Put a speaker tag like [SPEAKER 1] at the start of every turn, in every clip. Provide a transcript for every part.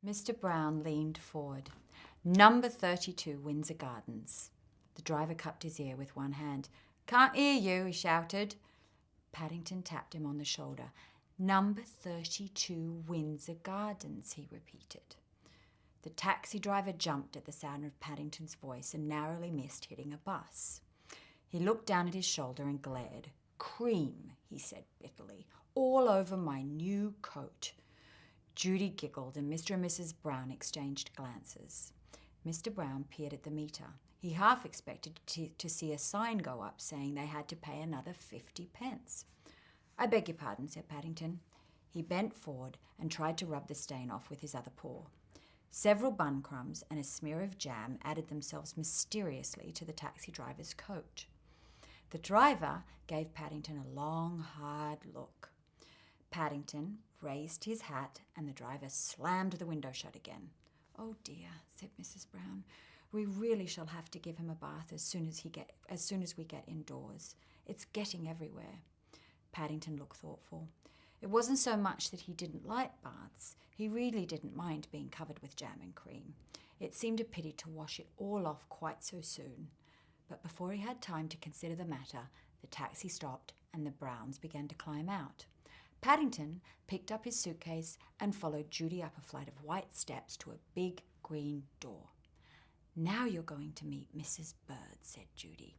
[SPEAKER 1] Mr. Brown leaned forward. Number 32, Windsor Gardens. The driver cupped his ear with one hand. Can't hear you, he shouted. Paddington tapped him on the shoulder. Number 32, Windsor Gardens, he repeated. The taxi driver jumped at the sound of Paddington's voice and narrowly missed hitting a bus. He looked down at his shoulder and glared. Cream, he said bitterly, all over my new coat. Judy giggled and Mr. and Mrs. Brown exchanged glances. Mr. Brown peered at the meter. He half expected to see a sign go up saying they had to pay another 50 pence. I beg your pardon, said Paddington. He bent forward and tried to rub the stain off with his other paw. Several bun crumbs and a smear of jam added themselves mysteriously to the taxi driver's coat. The driver gave Paddington a long, hard look. Paddington raised his hat and the driver slammed the window shut again. Oh dear, said Mrs. Brown. We really shall have to give him a bath as soon as we get indoors. It's getting everywhere. Paddington looked thoughtful. It wasn't so much that he didn't like baths. He really didn't mind being covered with jam and cream. It seemed a pity to wash it all off quite so soon. But before he had time to consider the matter, the taxi stopped and the Browns began to climb out. Paddington picked up his suitcase and followed Judy up a flight of white steps to a big green door. Now you're going to meet Mrs. Bird, said Judy.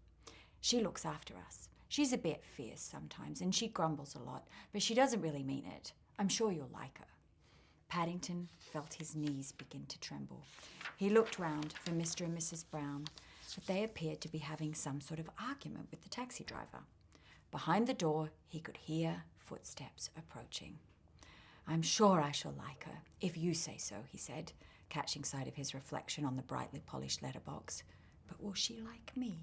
[SPEAKER 1] She looks after us. She's a bit fierce sometimes and she grumbles a lot, but she doesn't really mean it. I'm sure you'll like her. Paddington felt his knees begin to tremble. He looked round for Mr. and Mrs. Brown, but they appeared to be having some sort of argument with the taxi driver. Behind the door, he could hear footsteps approaching. I'm sure I shall like her, if you say so, he said, catching sight of his reflection on the brightly polished letterbox. But will she like me?